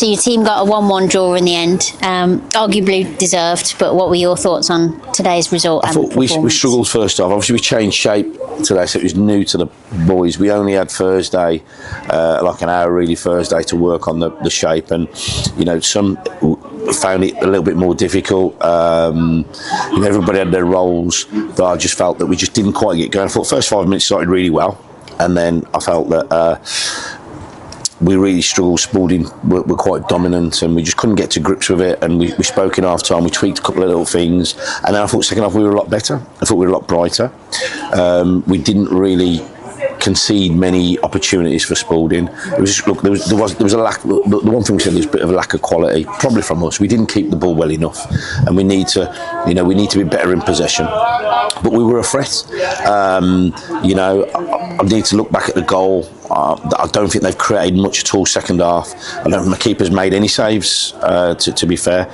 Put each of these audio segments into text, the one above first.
So your team got a 1-1 draw in the end, arguably deserved, but what were your thoughts on today's result? I thought we struggled first off. Obviously we changed shape today, so it was new to the boys. We only had Thursday, like an hour really Thursday, to work on the shape, and some found it a little bit more difficult. Everybody had their roles, but I just felt that we just didn't quite get going. I thought the first 5 minutes started really well, and then I felt that we really struggled. Spalding were quite dominant, and we just couldn't get to grips with it. And we spoke in half time, we tweaked a couple of little things, and then I thought second half we were a lot better. I thought we were a lot brighter. We didn't really concede many opportunities for Spalding. It was just, look, there was a lack. The one thing we said, there was a bit of a lack of quality, probably from us. We didn't keep the ball well enough, and we need to be better in possession. But we were a threat. I need to look back at the goal. I don't think they've created much at all second half. I don't think my keeper's made any saves, to be fair.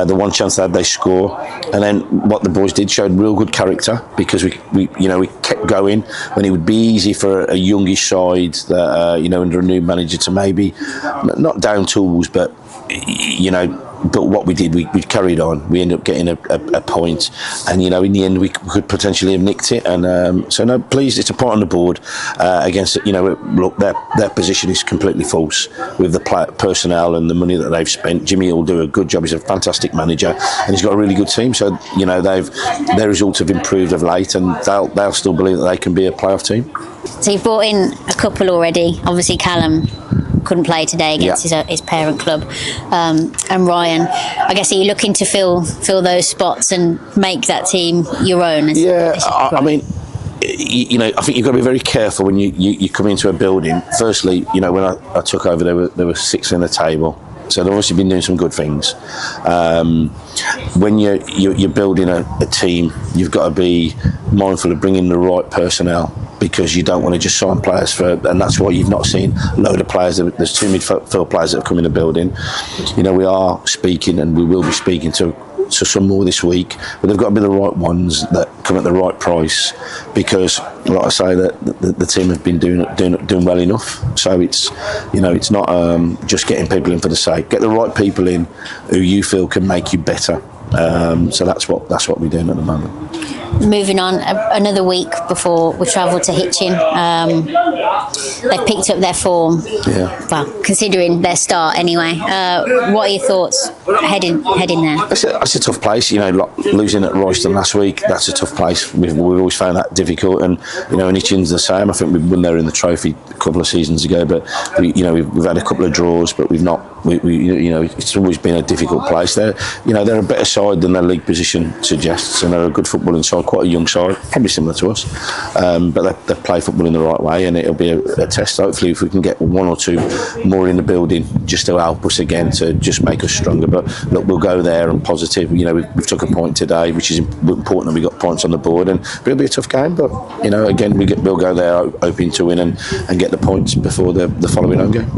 The one chance they had, they score. And then what the boys did showed real good character, because we kept going when it would be easy for a youngish side that, under a new manager to maybe not down tools, but but what we did, we carried on. We ended up getting a point, and in the end we could potentially have nicked it. And so no, please, it's a point on the board against. Look, their position is completely false with the personnel and the money that they've spent. Jimmy will do a good job. He's a fantastic manager, and he's got a really good team. So their results have improved of late, and they'll still believe that they can be a playoff team. So you've brought in a couple already. Obviously, Callum couldn't play today against his parent club, and Ryan. I guess, are you looking to fill those spots and make that team your own? I mean, I think you've got to be very careful when you come into a building. Firstly, when I took over, there were 6 in the table. So they've obviously been doing some good things. When you're building a team, you've got to be mindful of bringing the right personnel, because you don't want to just sign players and that's why you've not seen a load of players. There's 2 midfield players that have come in the building. We are speaking, and we will be speaking to some more this week, but they've got to be the right ones that come at the right price, because, like I say, that the team have been doing well enough. So it's not just getting people in for the sake. Get the right people in who you feel can make you better. So that's what we're doing at the moment. Moving on, another week before we travel to Hitchin. They've picked up their form. Yeah. Well, considering their start anyway. What are your thoughts heading there? That's a tough place. Losing at Royston last week, that's a tough place. We've always found that difficult, and and Hitchin's the same. I think we won there in the trophy a couple of seasons ago, but we've had a couple of draws, but we've not. It's always been a difficult place. They're a better side than their league position suggests, and they're a good footballing side, quite a young side, probably similar to us. But they play football in the right way, and it'll be a test. Hopefully, if we can get 1 or 2 more in the building, just to help us again, to just make us stronger. But look, we'll go there and positive. We've took a point today, which is important that we got points on the board, and it'll be a tough game. But again, we'll go there hoping to win and get the points before the following home game.